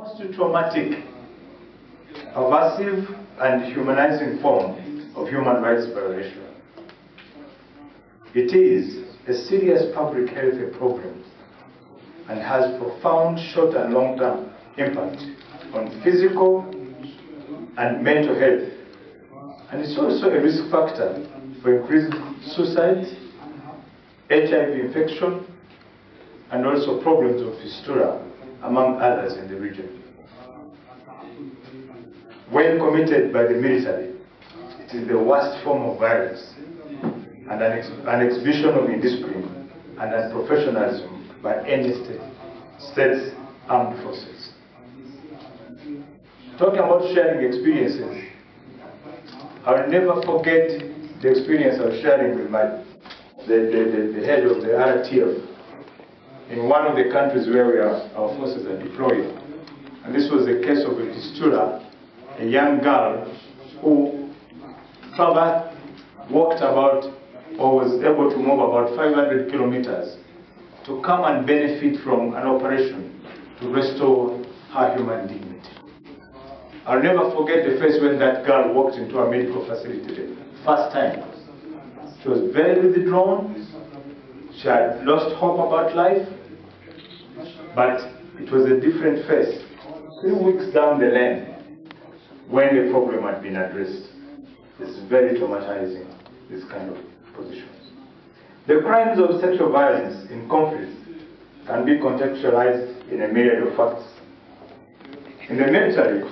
most traumatic, aversive, and humanizing form of human rights violation. It is a serious public health problem and has profound short and long-term impact on physical and mental health. And it's also a risk factor for increased suicide, HIV infection, and also problems of fistula, among others in the region. When committed by the military, it is the worst form of violence and an exhibition of indiscipline and unprofessionalism by any state's armed forces. Talking about sharing experiences, I'll never forget the experience I was sharing with the head of the RTF in one of the countries where our forces are deployed. And this was the case of a fistula, a young girl who further walked about or was able to move about 500 kilometers to come and benefit from an operation to restore her human dignity. I'll never forget the face when that girl walked into a medical facility the first time. She was very withdrawn. She had lost hope about life, but it was a different face 3 weeks down the lane when the problem had been addressed. It's very traumatizing, this kind of positions. The crimes of sexual violence in conflict can be contextualized in a myriad of facts. In the military,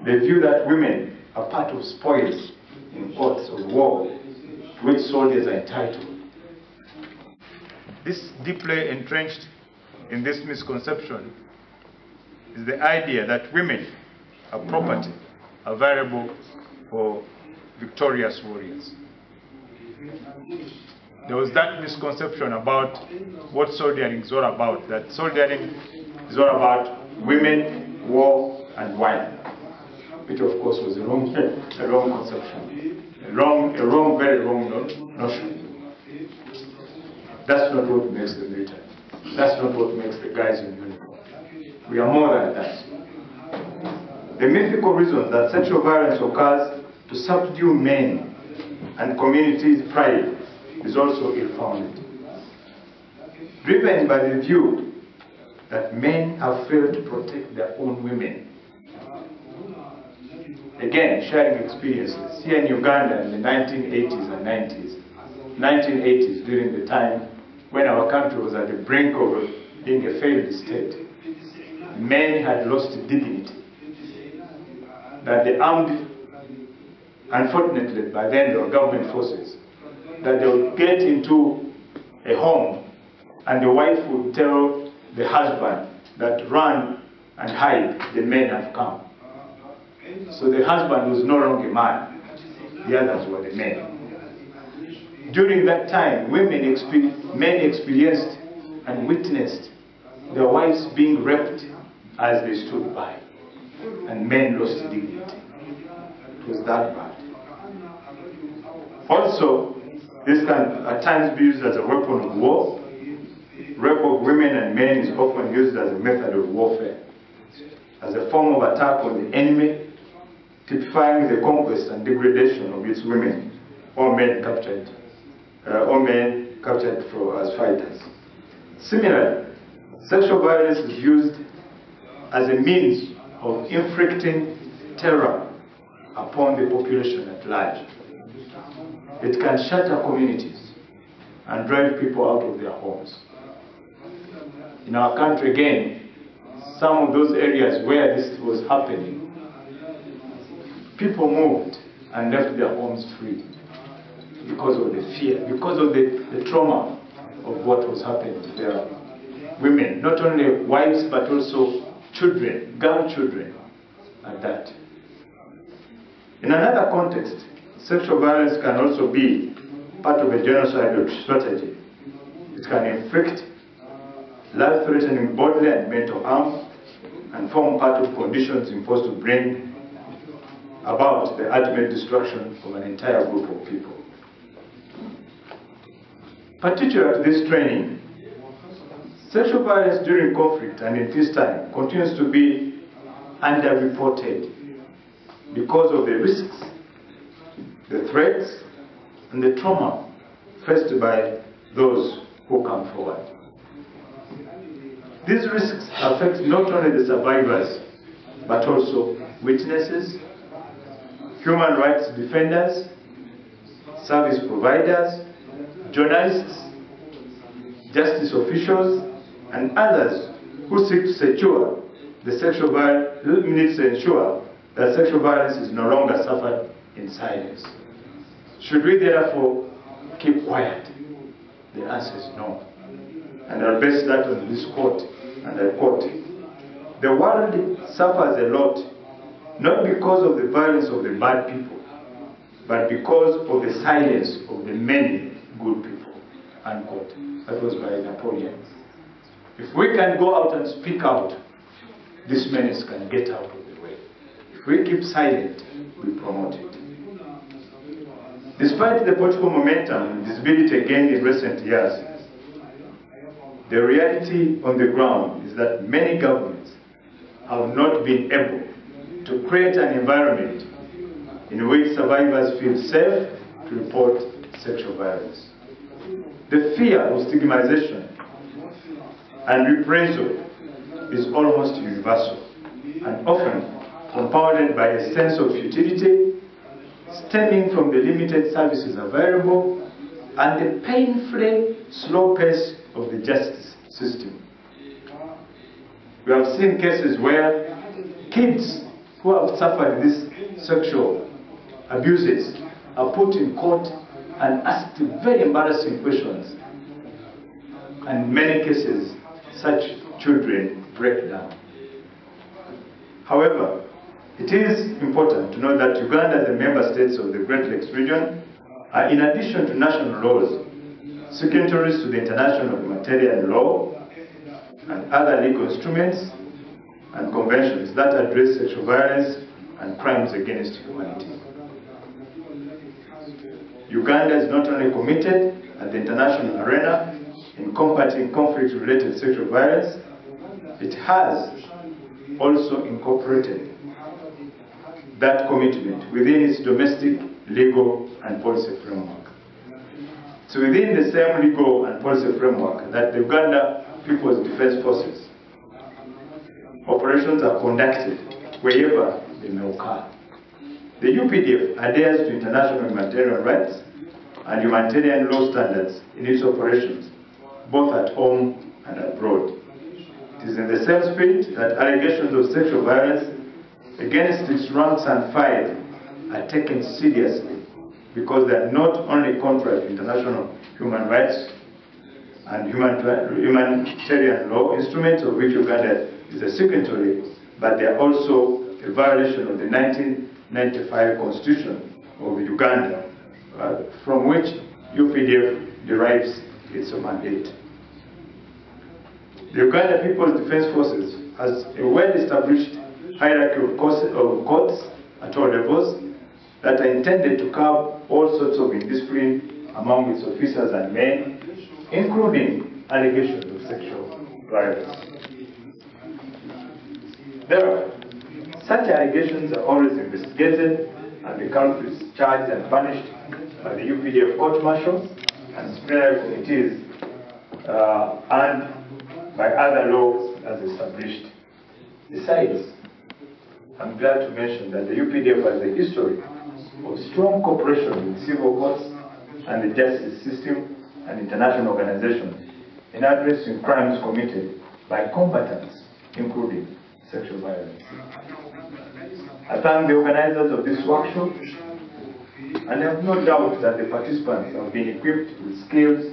they view that women are part of spoils in courts of war to which soldiers are entitled. This deeply entrenched in this misconception is the idea that women are property available for victorious warriors. There was that misconception about what soldiering is all about, that soldiering is all about women, war, and wine, which of course was a wrong conception, very wrong notion. That's not what makes the military. That's not what makes the guys in uniform. We are more than that. The mythical reason that sexual violence occurs to subdue men and communities' pride is also ill-founded. Driven by the view that men have failed to protect their own women. Again, sharing experiences. Here in Uganda in the 1980s and 90s. 1980s, during the time when our country was at the brink of being a failed state. Men had lost dignity. That the armed, unfortunately by then there were government forces, that they would get into a home and the wife would tell the husband that run and hide, the men have come. So the husband was no longer a man, the others were the men. During that time, men experienced and witnessed their wives being raped as they stood by, and men lost dignity. It was that bad. Also, this can at times be used as a weapon of war. Rape of women and men is often used as a method of warfare, as a form of attack on the enemy, typifying the conquest and degradation of its women or men captured as fighters. Similarly, sexual violence is used as a means of inflicting terror upon the population at large. It can shatter communities and drive people out of their homes. In our country, again, some of those areas where this was happening, people moved and left their homes free because of the fear, because of the trauma of what was happening to their women, not only wives but also children, girl children at that. In another context, sexual violence can also be part of a genocidal strategy. It can inflict life-threatening bodily and mental harm and form part of conditions imposed to bring about the ultimate destruction of an entire group of people. Particular to this training, sexual violence during conflict and in peacetime continues to be underreported because of the risks, the threats, and the trauma faced by those who come forward. These risks affect not only the survivors, but also witnesses, human rights defenders, service providers, journalists, justice officials, and others who seek to secure the sexual violence, who need to ensure that sexual violence is no longer suffered in silence. Should we therefore keep quiet? The answer is no. And I'll base that on this quote, and I quote, "The world suffers a lot, not because of the violence of the bad people, but because of the silence of the many good people," unquote. That was by Napoleon. If we can go out and speak out, this menace can get out of the way. If we keep silent, we promote it. Despite the political momentum and visibility gained in recent years, the reality on the ground is that many governments have not been able to create an environment in which survivors feel safe to report sexual violence. The fear of stigmatization and reprisal is almost universal and often compounded by a sense of futility stemming from the limited services available and the painfully slow pace of the justice system. We have seen cases where kids who have suffered these sexual abuses are put in court and asked very embarrassing questions. And in many cases, such children break down. However, it is important to know that Uganda and the member states of the Great Lakes region are, in addition to national laws, signatories to the international humanitarian law and other legal instruments and conventions that address sexual violence and crimes against humanity. Uganda is not only committed at the international arena in combating conflict-related sexual violence, it has also incorporated that commitment within its domestic, legal, and policy framework. So within the same legal and policy framework that the Uganda People's Defense Forces operations are conducted wherever they may occur. The UPDF adheres to international humanitarian rights and humanitarian law standards in its operations, both at home and abroad. It is in the same spirit that allegations of sexual violence against its ranks and file are taken seriously, because they are not only contrary to international human rights and humanitarian law instruments of which Uganda is a signatory, but they are also a violation of the 1995 Constitution of Uganda, from which UPDF derives its mandate. The Uganda People's Defense Forces has a well-established hierarchy of courts at all levels that are intended to curb all sorts of indiscipline among its officers and men, including allegations of sexual violence. Therefore, such allegations are always investigated and the culprits charged and punished by the UPDF court-martials and disciplinary committees and by other laws as established. Besides, I'm glad to mention that the UPDF has a history of strong cooperation with civil courts and the justice system and international organizations in addressing crimes committed by combatants, including sexual violence. I thank the organizers of this workshop, and I have no doubt that the participants have been equipped with skills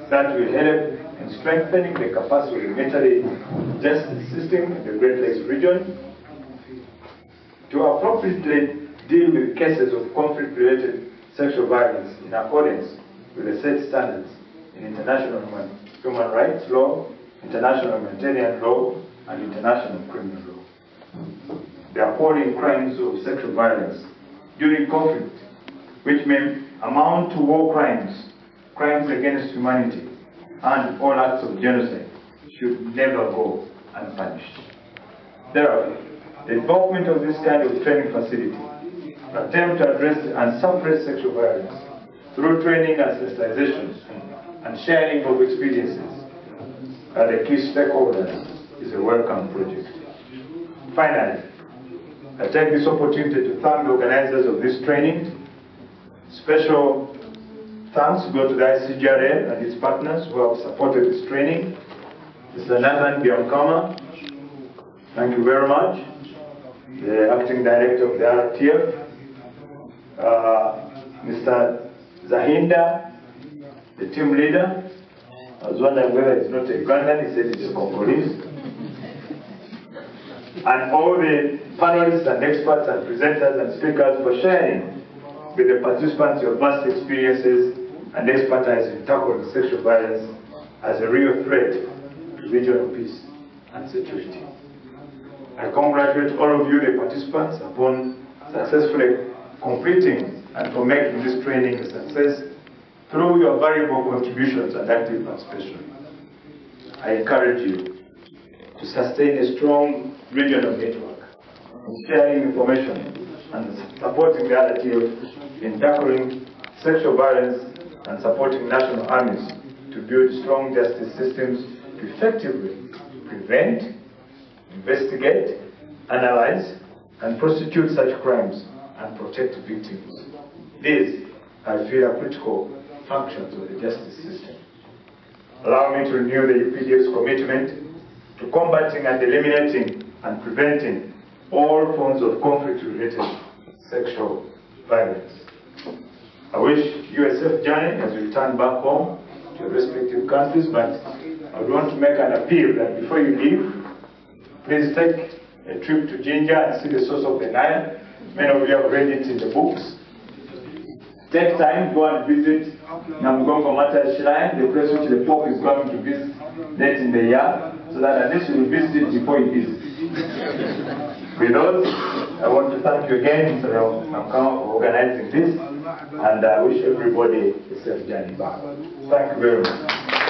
that will help in strengthening the capacity of the military justice system in the Great Lakes region to appropriately deal with cases of conflict-related sexual violence in accordance with the set standards in international human rights law, international humanitarian law, and international criminal law. The appalling crimes of sexual violence during conflict, which may amount to war crimes, crimes against humanity, and all acts of genocide, should never go unpunished. Therefore, the involvement of this kind of training facility attempt to address and suppress sexual violence through training and sensitization and sharing of experiences are the key stakeholders is a welcome project. Finally, I take this opportunity to thank the organizers of this training. Special thanks go to the ICGLR and its partners who have supported this training. Mr. Nathan Biamkama, thank you very much. The Acting Director of the RTF. Mr. Zahinda, the team leader. I was wondering whether it's not a Ugandan, he said it's a Congolese. And all the panelists and experts and presenters and speakers for sharing with the participants your vast experiences and expertise in tackling sexual violence as a real threat to regional peace and security. I congratulate all of you, the participants, upon successfully completing and for making this training a success through your valuable contributions and active participation. I encourage you to sustain a strong regional network in sharing information and supporting the RTF in tackling sexual violence and supporting national armies to build strong justice systems to effectively prevent, investigate, analyze, and prosecute such crimes and protect victims. These, I feel, are critical functions of the justice system. Allow me to renew the UPDF's commitment to combating and eliminating and preventing all forms of conflict-related sexual violence. I wish you a safe journey as you return back home to your respective countries, but I would want to make an appeal that before you leave, please take a trip to Jinja and see the source of the Nile. Many of you have read it in the books. Take time, go and visit Namgongo Mata Shrine, the place which the Pope is coming to visit late in the year, so that at least you will visit it before you visit. With those, I want to thank you again, Mr. Namkama, for organizing this, and I wish everybody a safe journey back. Thank you very much.